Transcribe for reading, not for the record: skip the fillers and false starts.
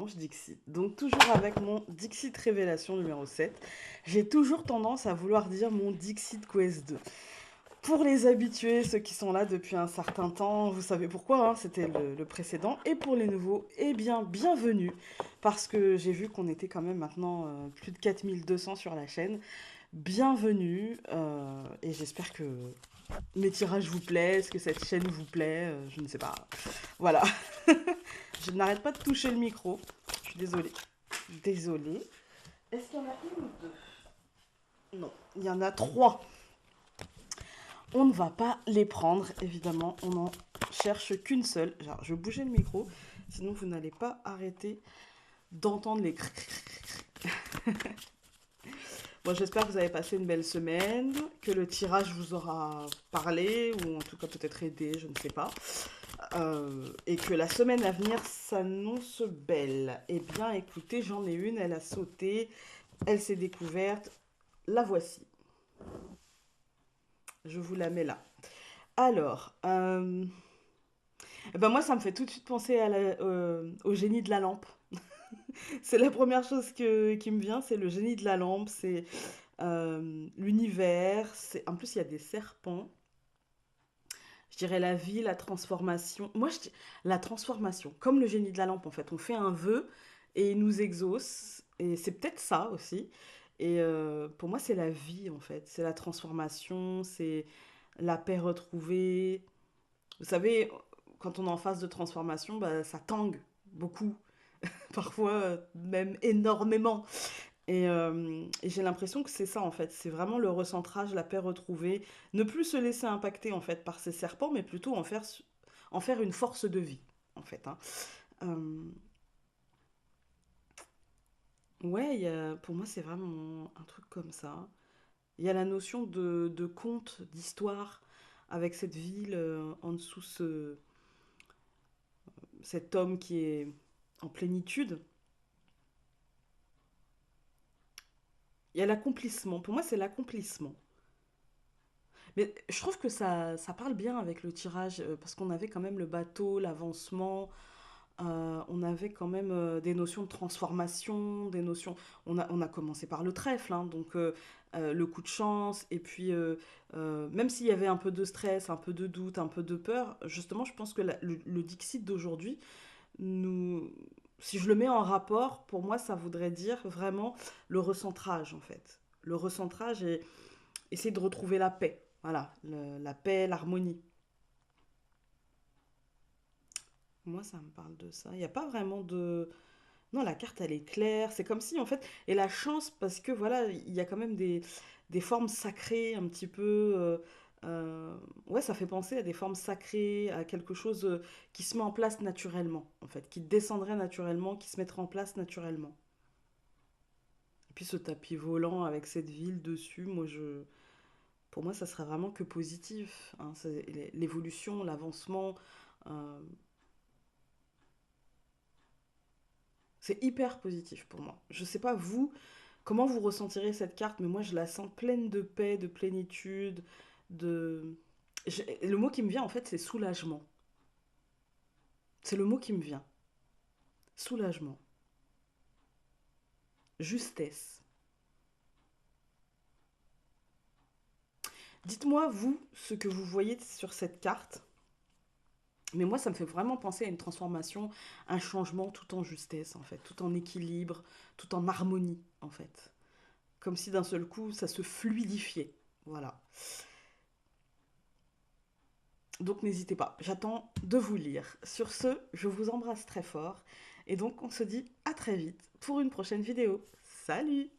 Blanche Dixit. Donc toujours avec mon Dixit Révélation numéro 7. J'ai toujours tendance à vouloir dire mon Dixit Quest 2. Pour les habitués, ceux qui sont là depuis un certain temps, vous savez pourquoi, hein, c'était le précédent. Et pour les nouveaux, eh bien, bienvenue. Parce que j'ai vu qu'on était quand même maintenant plus de 4200 sur la chaîne. Bienvenue. Et j'espère que mes tirages vous plaisent, que cette chaîne vous plaît. Je ne sais pas. Voilà. Je n'arrête pas de toucher le micro. Je suis désolée. Désolée. Est-ce qu'il y en a une ou deux? Non, il y en a trois. On ne va pas les prendre, évidemment. On n'en cherche qu'une seule. Alors, je vais bouger le micro, sinon vous n'allez pas arrêter d'entendre les Bon, j'espère que vous avez passé une belle semaine, que le tirage vous aura parlé, ou en tout cas peut-être aidé, je ne sais pas. Et que la semaine à venir s'annonce belle. Eh bien, écoutez, j'en ai une, elle a sauté, elle s'est découverte. La voici. Je vous la mets là. Alors, eh ben moi, ça me fait tout de suite penser au génie de la lampe. C'est la première chose qui me vient, c'est le génie de la lampe, c'est l'univers. En plus, il y a des serpents. Je dirais la vie, la transformation. Moi, je dis la transformation, comme le génie de la lampe, en fait. On fait un vœu et il nous exauce. Et c'est peut-être ça aussi. Et pour moi, c'est la vie, en fait. C'est la transformation, c'est la paix retrouvée. Vous savez, quand on est en phase de transformation, bah, ça tangue beaucoup, parfois même énormément. Et j'ai l'impression que c'est ça en fait, c'est vraiment le recentrage, la paix retrouvée, ne plus se laisser impacter en fait par ces serpents, mais plutôt en faire une force de vie en fait, hein. Euh, ouais, pour moi c'est vraiment un truc comme ça. Il y a la notion de conte, d'histoire, avec cette ville en dessous, cet homme qui est en plénitude. Il y a l'accomplissement, pour moi c'est l'accomplissement. Mais je trouve que ça parle bien avec le tirage, parce qu'on avait quand même le bateau, l'avancement, on avait quand même des notions de transformation, des notions... On a commencé par le trèfle, hein, donc le coup de chance, et puis même s'il y avait un peu de stress, un peu de doute, un peu de peur, justement, je pense que le Dixit d'aujourd'hui, nous... si je le mets en rapport, pour moi, ça voudrait dire vraiment le recentrage, en fait. Le recentrage et essayer de retrouver la paix. Voilà, la paix, l'harmonie. Moi, ça me parle de ça. Il n'y a pas vraiment de... Non, la carte, elle est claire. C'est comme si, en fait... Et la chance, parce que, voilà, il y a quand même des formes sacrées, un petit peu... Ouais, ça fait penser à des formes sacrées, à quelque chose qui se met en place naturellement, en fait. Qui descendrait naturellement, qui se mettrait en place naturellement. Et puis ce tapis volant avec cette ville dessus, pour moi, ça serait vraiment que positif, hein. C'est l'évolution, l'avancement. euh, c'est hyper positif pour moi. Je sais pas vous, comment vous ressentirez cette carte, mais moi je la sens pleine de paix, de plénitude, de... Le mot qui me vient en fait, c'est soulagement. C'est le mot qui me vient. Soulagement. Justesse. Dites-moi, vous, ce que vous voyez sur cette carte. Mais moi, ça me fait vraiment penser à une transformation, un changement tout en justesse, en fait, tout en équilibre, tout en harmonie, en fait. Comme si d'un seul coup, ça se fluidifiait. Voilà. Donc n'hésitez pas, j'attends de vous lire. Sur ce, je vous embrasse très fort. Et donc, on se dit à très vite pour une prochaine vidéo. Salut!